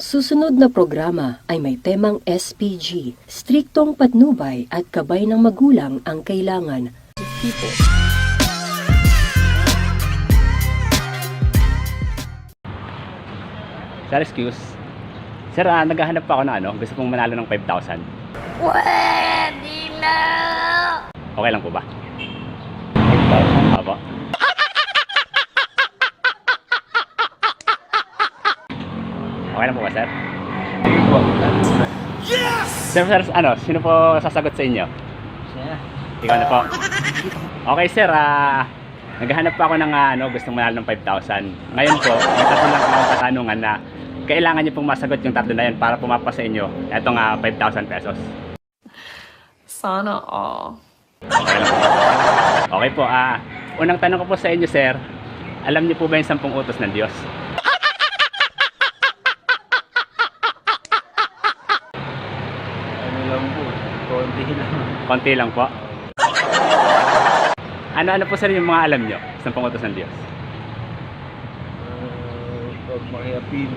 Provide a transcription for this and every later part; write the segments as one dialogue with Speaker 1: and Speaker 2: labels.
Speaker 1: susunod na programa ay may temang SPG, striktong patnubay at gabay ng magulang ang kailangan. People.
Speaker 2: Sir, excuse. Sir, naghahanap pa ako ng gusto kong manalo ng 5,000.
Speaker 3: Pwede na!
Speaker 2: Okay lang po ba? 5,000? Opo. Okay lang po ba, sir? Yes! Sir, sino po sasagot sa inyo?
Speaker 4: Siya.
Speaker 2: Ikaw na po. Okay, sir, naghahanap pa ako ng gustong manalo ng 5,000. Ngayon po, may tatlo lang akong katanungan na kailangan niyo pong masagot yung tatlo na yan para pumapa sa inyo itong 5,000 pesos.
Speaker 3: Sana all.
Speaker 2: Okay lang po. Okay po, unang tanong ko po sa inyo, sir. Alam niyo po ba yung 10 utos ng Diyos?
Speaker 4: Ano lang po, konti lang.
Speaker 2: Konti lang po. Ano po, sir, yung mga alam niyo? 10 utos ng Diyos.
Speaker 4: Pag makiapin.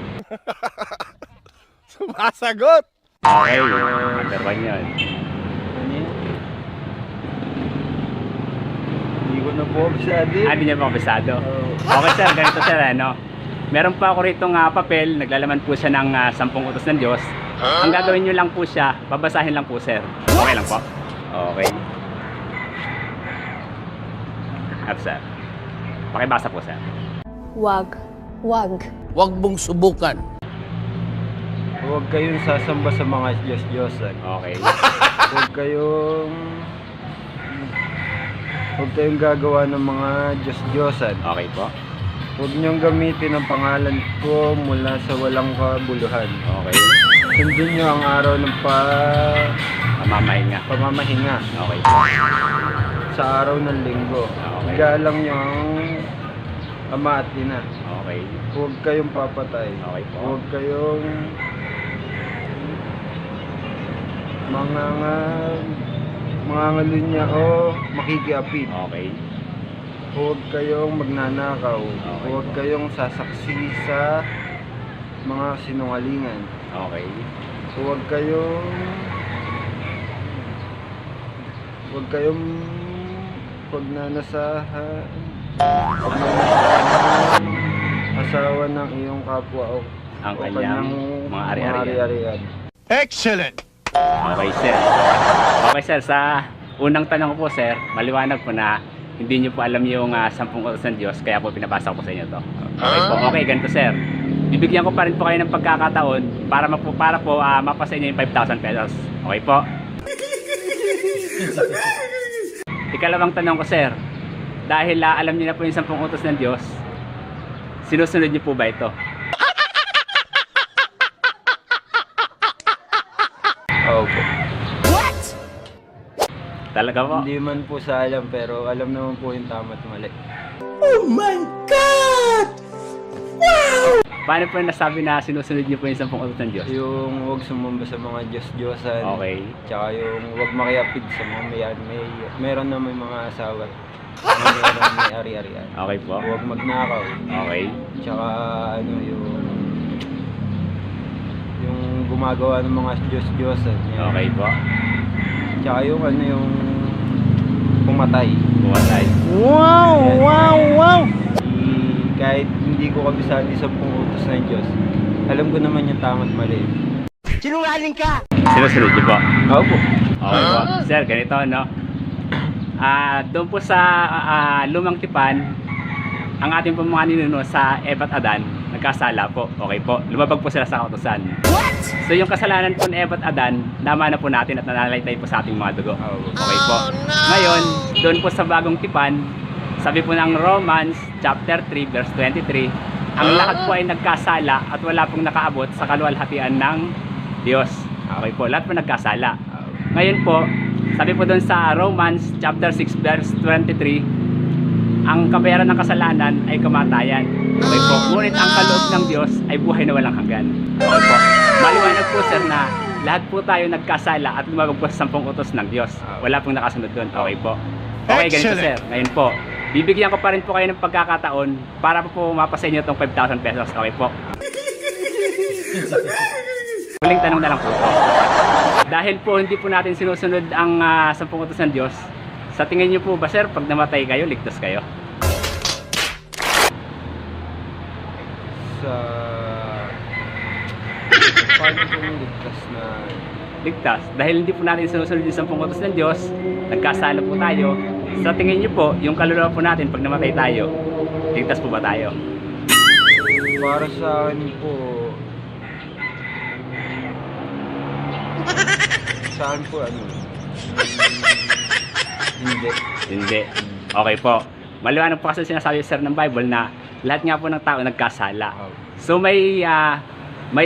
Speaker 5: Sumasagot!
Speaker 2: Okay, number 1 yun.
Speaker 4: Ano yun? Hindi ko na po obsado.
Speaker 2: Hindi niya po kabisado. Okay, sir, ganito, sir, meron pa ako rito papel, naglalaman po siya ng 10 utos ng Diyos. Ang gagawin niyo lang po siya, babasahin lang po, sir. Okay lang po? Okay. At sir, pakibasa po, sir.
Speaker 6: Wag.
Speaker 5: Huwag mong subukan.
Speaker 4: Huwag kayong sasamba sa mga Diyos-Diyosan.
Speaker 2: Okay.
Speaker 4: Huwag kayong gagawa ng mga Diyos-Diyosan.
Speaker 2: Okay po.
Speaker 4: Huwag niyong gamitin ang pangalan ko mula sa walang kabuluhan.
Speaker 2: Okay.
Speaker 4: Sundin niyo ang araw ng
Speaker 2: Mamamahinga.
Speaker 4: pamamahinga
Speaker 2: Okay po.
Speaker 4: sa araw ng linggo.
Speaker 2: Okay.
Speaker 4: Igalang niyo ang ama at ina.
Speaker 2: Okay.
Speaker 4: Huwag kayong papatay.
Speaker 2: Okay po.
Speaker 4: Huwag kayong mangangalunya o makikiapid.
Speaker 2: Okay.
Speaker 4: Huwag kayong magnanakaw.
Speaker 2: Okay
Speaker 4: Huwag
Speaker 2: po.
Speaker 4: kayong sasaksi sa mga sinungalingan.
Speaker 2: Okay.
Speaker 4: Huwag kayong pagnanasahan ng asawa ng iyong kapwa o
Speaker 2: Ang
Speaker 4: o
Speaker 2: kanyang mga ari-arian.
Speaker 4: ari-arian.
Speaker 5: Excellent!
Speaker 2: Okay, sir. Okay, sir. Sa unang tanong ko po, sir, maliwanag po na hindi niyo po alam yung 10 utos ng Diyos, kaya po pinabasa ko sa inyo to. Okay po. Okay, ganito, sir. Bibigyan ko pa rin po kayo ng pagkakataon para po mapasa inyo yung 5,000 pesos. Okay po? Ikalawang tanong ko, sir. Dahil alam niyo na po yung 10 utos ng Diyos, sinusunod niyo po ba ito?
Speaker 4: Opo.
Speaker 2: Talaga po?
Speaker 4: Hindi man po sa alam pero alam naman po yung tama at mali.
Speaker 2: Paano po nasabi na sinusunod niyo po yung 10 utos ng Diyos?
Speaker 4: Yung huwag sumamba sa mga Diyos-Diyosan.
Speaker 2: Okay.
Speaker 4: Tsaka yung huwag makiapid sa mga meron na may mga asawa. Meron may ari-arian.
Speaker 2: Okay po.
Speaker 4: Huwag magnakaw.
Speaker 2: Okay.
Speaker 4: Tsaka yung gumagawa ng mga Diyos-Diyosan. Yan.
Speaker 2: Okay po.
Speaker 4: Tsaka yung pumatay.
Speaker 2: Bumatay.
Speaker 4: Yan. Kahit hindi ko kabisado sa 10 utos ng Diyos, alam ko naman yung tama at mali.
Speaker 2: Sinusunod niyo po?
Speaker 4: Opo.
Speaker 2: Okay po. Sir, ganito, doon po sa Lumang Tipan, ang ating po mga ninuno sa Eva at Adan, nagkasala po. Okay po. Lumabag po sila sa kautusan. So yung kasalanan po ni Eva at Adan, nama na po natin at nanalaitay po sa ating mga dugo. Okay po. Ngayon, doon po sa Bagong Tipan, sabi po ng Romans chapter 3 verse 23, ang lahat po ay nagkasala at wala pong nakaabot sa kaluwalhatian ng Diyos. Okay po, lahat po nagkasala. Ngayon po, sabi po doon sa Romans chapter 6 verse 23, ang kabayaran ng kasalanan ay kamatayan. Okay po, ngunit ang kaloob ng Diyos ay buhay na walang hanggan. Okay po, maliwanag po, sir, na lahat po tayo nagkasala at lumabag po sa 10 utos ng Diyos. Wala pong nakasunod doon. Okay po. Okay, ganito, sir. Ngayon po, bibigyan ko pa rin po kayo ng pagkakataon para po mapasa inyo itong 5,000 pesos. Okay po. Huling tanong na lang po. Dahil po hindi po natin sinusunod ang 10 utos ng Diyos, sa tingin niyo po ba sir, pag namatay kayo, ligtas kayo?
Speaker 4: Sa... Paano kung ligtas na...
Speaker 2: Ligtas. Dahil hindi po natin sinusunod yung 10 utos ng Diyos, nagkasala po tayo. Sa tingin niyo po, yung kaluluwa po natin pag namatay tayo, ligtas po ba tayo?
Speaker 4: Para sa akin po... Sa akin po, ano... Hindi.
Speaker 2: Hindi. Okay po. Maliwanag po kasi sinasabi sir ng Bible na lahat nga po ng tao nagkasala. So may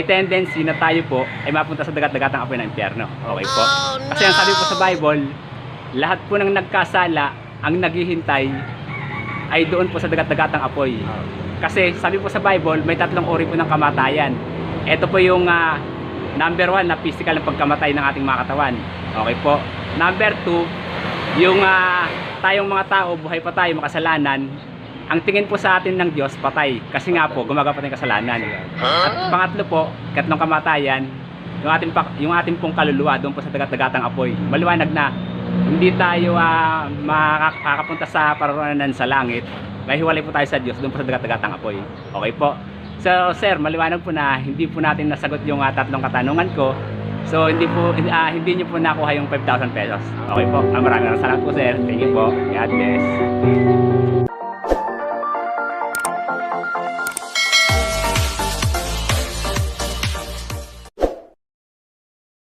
Speaker 2: tendency na tayo po ay mapunta sa dagat-dagatang apoy ng impyerno. Okay po. Kasi ang sabi po sa Bible, lahat po ng nagkasala ang naghihintay ay doon po sa dagat-dagatang apoy. Kasi sabi po sa Bible, may 3 uri po ng kamatayan. Ito po yung number 1 na physical na pagkamatay ng ating mga katawan. Okay po. Number 2, yung tayong mga tao, buhay pa tayo, makasalanan, ang tingin po sa atin ng Diyos, patay. Kasi nga po, gumagawa pa tayong kasalanan. At pangatlo po, katlong kamatayan, yung ating pong kaluluwa doon po sa dagat-dagatang apoy. Maliwanag na hindi tayo makakapunta sa paroroonan sa langit. Mahiwalay po tayo sa Diyos doon po sa dagat-dagatang apoy. Okay po. So sir, maliwanag po na hindi po natin nasagot yung 3 katanungan ko. So hindi niyo po nakuha yung 5,000 pesos. Okay po. Maraming salamat po sir. Thank you po. God bless.